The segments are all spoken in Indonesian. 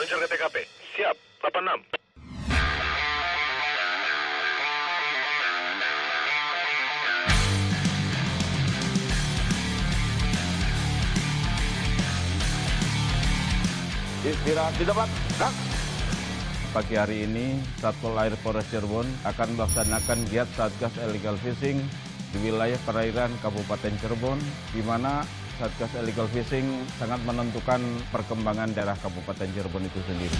meluncur ke TKP. Siap, 86. Istirahat di tempat, Kang. Pagi hari ini, Satpol Air Polres Cirebon akan melaksanakan giat Satgas Illegal Fishing di wilayah perairan Kabupaten Cirebon, di mana Satgas Illegal Fishing sangat menentukan perkembangan daerah Kabupaten Cirebon itu sendiri.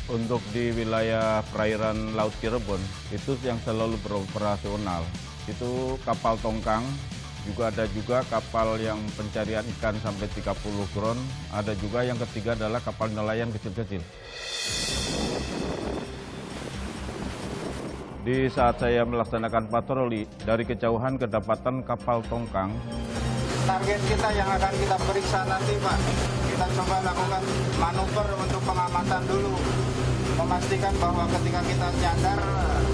Untuk di wilayah perairan Laut Cirebon, itu yang selalu beroperasional. Itu kapal tongkang, juga ada juga kapal yang pencarian ikan sampai 30 kron. Ada juga yang ketiga adalah kapal nelayan kecil-kecil. Di saat saya melaksanakan patroli, dari kejauhan kedapatan kapal tongkang. Target kita yang akan kita periksa nanti, Pak. Kita coba lakukan manuver untuk pengamatan dulu. Memastikan bahwa ketika kita nyadar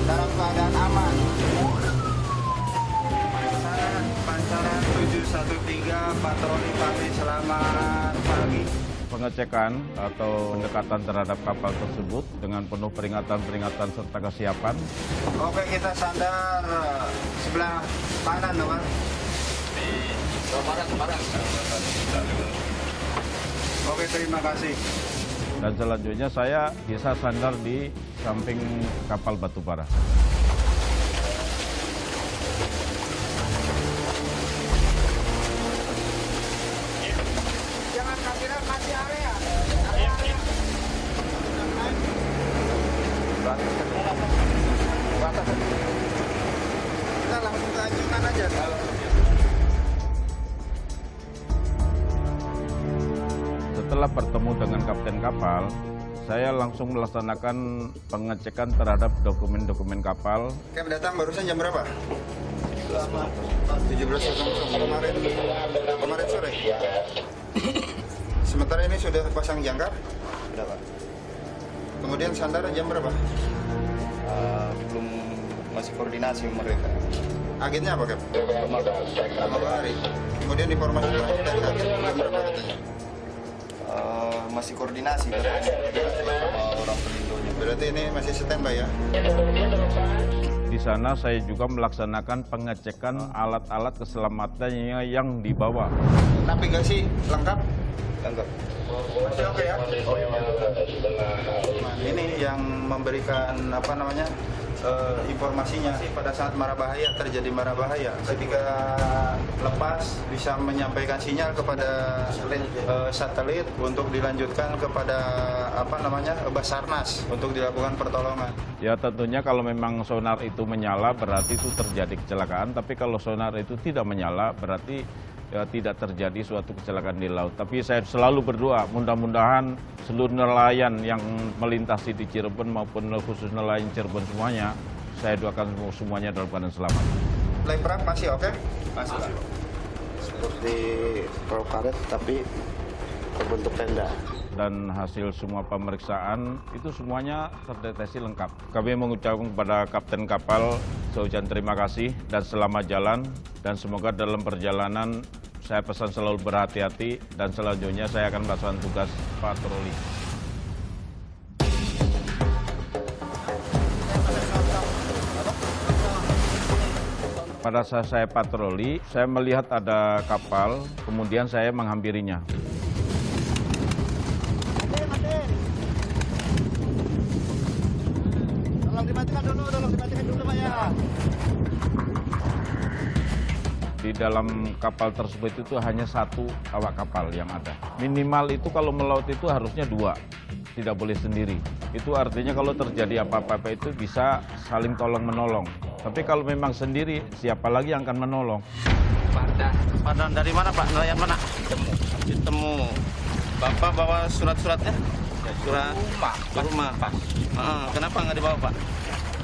dalam keadaan aman. Pancaran 713, patroli pagi, selamat pagi. Pengecekan atau pendekatan terhadap kapal tersebut dengan penuh peringatan-peringatan serta kesiapan. Oke, kita sandar sebelah kanan, Pak. Barat. Oke, terima kasih. Dan selanjutnya saya bisa sandar di samping kapal batubara. Jangan kasih area. Kita langsung ke anjungan aja. Setelah bertemu dengan kapten kapal, saya langsung melaksanakan pengecekan terhadap dokumen-dokumen kapal. Kem datang barusan jam berapa? 17.00 kemarin sore. Sementara ini sudah pasang jangkar? Sudah, Pak. Kemudian sandar jam berapa? Belum, masih koordinasi mereka. Agennya apa, Kem? Lama hari. Kemudian informasi terakhir dari agen jam berapa katanya? Masih koordinasi katanya sama orang pelindungnya. Berarti ini masih standby ya? Di sana saya juga melaksanakan pengecekan alat-alat keselamatannya yang dibawa. Navigasi lengkap? Lengkap. Masih oke ya? Nah, ini yang memberikan informasinya pada saat mara bahaya, terjadi mara bahaya. Ketika lepas bisa menyampaikan sinyal kepada satelit untuk dilanjutkan kepada Basarnas untuk dilakukan pertolongan. Ya tentunya kalau memang sonar itu menyala berarti itu terjadi kecelakaan, tapi kalau sonar itu tidak menyala berarti tidak terjadi suatu kecelakaan di laut. Tapi saya selalu berdoa, mudah-mudahan seluruh nelayan yang melintasi di Cirebon maupun khusus nelayan Cirebon semuanya, saya doakan semuanya dalam keadaan selamat. Lem perang masih oke? Masih, Pak. Seperti perahu karet tapi berbentuk tenda. Dan hasil semua pemeriksaan itu semuanya terdeteksi lengkap. Kami mengucapkan kepada kapten kapal seucapkan terima kasih dan selamat jalan, dan semoga dalam perjalanan saya pesan selalu berhati-hati, dan selanjutnya saya akan melaksanakan tugas patroli. Pada saat saya patroli, saya melihat ada kapal, kemudian saya menghampirinya. Tolong dimatikan dulu Pak ya. Di dalam kapal tersebut itu hanya satu awak kapal yang ada. Minimal itu kalau melaut itu harusnya dua, tidak boleh sendiri. Itu artinya kalau terjadi apa-apa itu bisa saling tolong-menolong. Tapi kalau memang sendiri, siapa lagi yang akan menolong? Padahal dari mana, Pak? Nelayan mana? Ditemu. Bapak bawa surat-suratnya? Surat rumah. Pak. Kenapa nggak dibawa, Pak?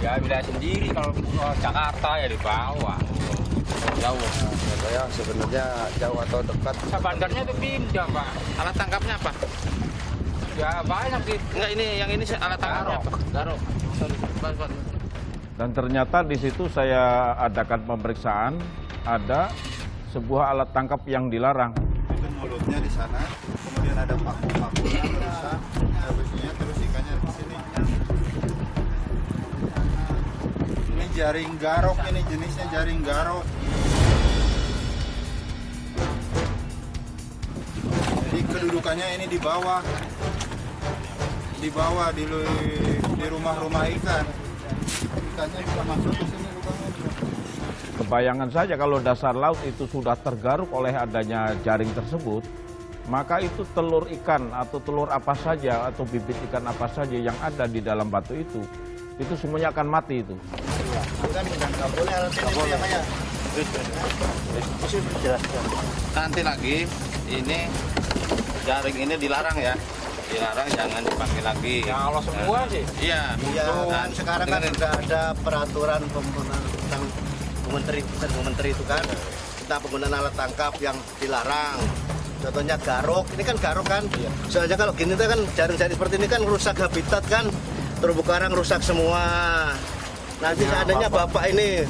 Ya bila sendiri, kalau ke Jakarta ya dibawa. Jauh. Saya sebenarnya jauh atau dekat. Bandarnya itu pindah, Pak. Alat tangkapnya apa? Ya banyak sih. Enggak, yang ini alat tangkapnya apa? Garok. Sorry, Pak. Dan ternyata di situ saya adakan pemeriksaan, ada sebuah alat tangkap yang dilarang. Itu mulutnya di sana, kemudian ada paku-pakunya, besinya, terus ikannya di sini. Ini jaring garok, ini jenisnya jaring garok. Jadi kedudukannya ini di bawah di rumah-rumah ikan. Ikannya bisa masuk ke sini lubangnya. Kebayangan saja kalau dasar laut itu sudah tergaruk oleh adanya jaring tersebut, maka itu telur ikan atau telur apa saja atau bibit ikan apa saja yang ada di dalam batu itu semuanya akan mati itu. Kan nggak boleh alat ini yang kayak. Nanti lagi ini jaring ini dilarang ya. Dilarang, jangan dipakai lagi. Ya kalau semua sih. Iya. Iya, kan sekarang kan sudah ada peraturan penggunaan tentang Menteri itu kan, tentang penggunaan alat tangkap yang dilarang. Contohnya garok, ini kan garok kan. Soalnya kalau gini tuh kan jaring-jaring seperti ini kan rusak habitat kan, terumbu karang rusak semua. Nanti seandainya bapak ini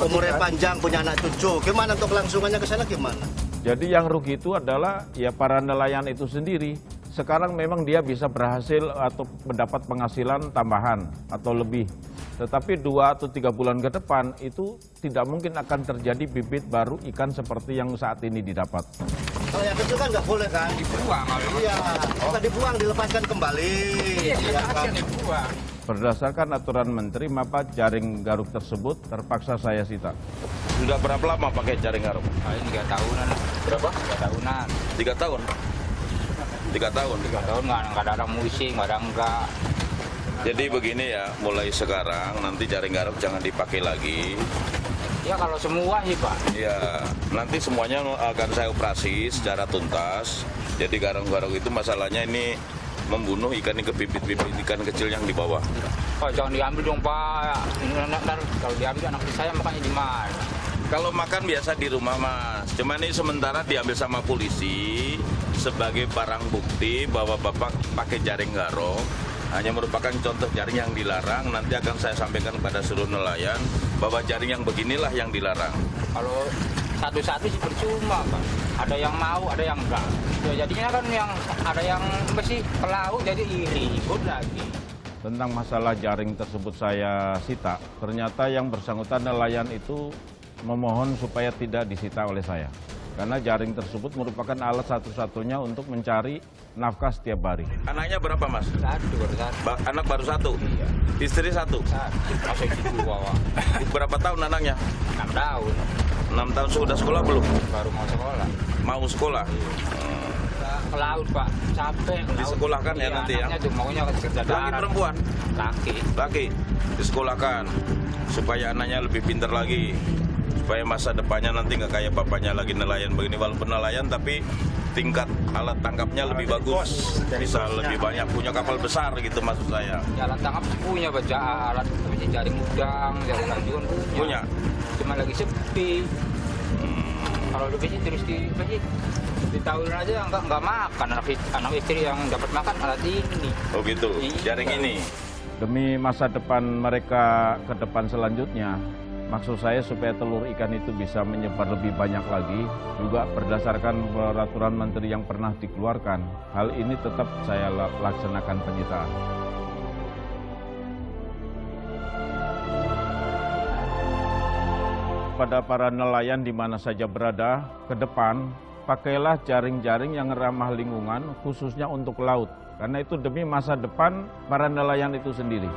umurnya panjang, punya anak cucu, gimana untuk kelangsungannya ke sana gimana? Jadi yang rugi itu adalah ya para nelayan itu sendiri. Sekarang memang dia bisa berhasil atau mendapat penghasilan tambahan atau lebih. Tetapi 2 atau 3 bulan ke depan itu tidak mungkin akan terjadi bibit baru ikan seperti yang saat ini didapat. Kalau yang kecil kan nggak boleh kan? Dibuang. Iya, bukan dibuang, dilepaskan kembali. Iya kan? Dibuang. Berdasarkan aturan menteri, maka jaring garuk tersebut terpaksa saya sita. Sudah berapa lama pakai jaring garuk? Ah, ini 3 tahunan. Berapa? 3 tahunan. 3 tahun. 3 tahun. 3 tahun nggak ada musim, nggak ada enggak. Jadi begini ya, mulai sekarang nanti jaring garuk jangan dipakai lagi. Ya kalau semua sih Pak. Ya, nanti semuanya akan saya operasi secara tuntas. Jadi garuk-garuk itu masalahnya ini membunuh ikan ke bibit-bibit ikan kecil yang di bawah. Oh jangan diambil dong Pak. Kalau diambil anak saya makanya di mana? Kalau makan biasa di rumah mas, cuman ini sementara diambil sama polisi sebagai barang bukti bahwa bapak pakai jaring garuk. Hanya merupakan contoh jaring yang dilarang, nanti akan saya sampaikan kepada seluruh nelayan bahwa jaring yang beginilah yang dilarang. Kalau satu-satu sih percuma Pak. Ada yang mau, ada yang enggak. Ya, jadinya kan yang ada yang bersih ke laut jadi iri, ribut lagi. Tentang masalah jaring tersebut saya sita, ternyata yang bersangkutan nelayan itu memohon supaya tidak disita oleh saya. Karena jaring tersebut merupakan alat satu-satunya untuk mencari nafkah setiap hari. Anaknya berapa mas? Satu, baru satu. Anak baru 1? Iya. Istri 1? Satu. Masih di bawah. Berapa tahun anaknya? 6 tahun. 6 tahun sudah sekolah belum? Baru mau sekolah. Mau sekolah? Ke laut Pak, capek. Ke laut. Disekolahkan ya nanti ya? Anaknya tuh maunya kerja Laki darat. perempuan? Laki. Laki, disekolahkan supaya anaknya lebih pintar lagi, supaya masa depannya nanti nggak kayak bapaknya lagi nelayan begini, walaupun nelayan tapi tingkat alat tangkapnya lebih bagus, bisa lebih banyak, punya kapal besar gitu maksud saya. Ya, alat tangkap punya baca alat jaring udang, jaring lanjut Punya. Cuma lagi sepi. Kalau lebih sih terus di tahun aja nggak makan anak istri yang dapat makan alat ini. Oh gitu, Iya. jaring ini. Demi masa depan mereka ke depan selanjutnya, maksud saya supaya telur ikan itu bisa menyebar lebih banyak lagi, juga berdasarkan peraturan menteri yang pernah dikeluarkan, hal ini tetap saya laksanakan penyitaan. Pada para nelayan di mana saja berada, ke depan, pakailah jaring-jaring yang ramah lingkungan, khususnya untuk laut. Karena itu demi masa depan para nelayan itu sendiri.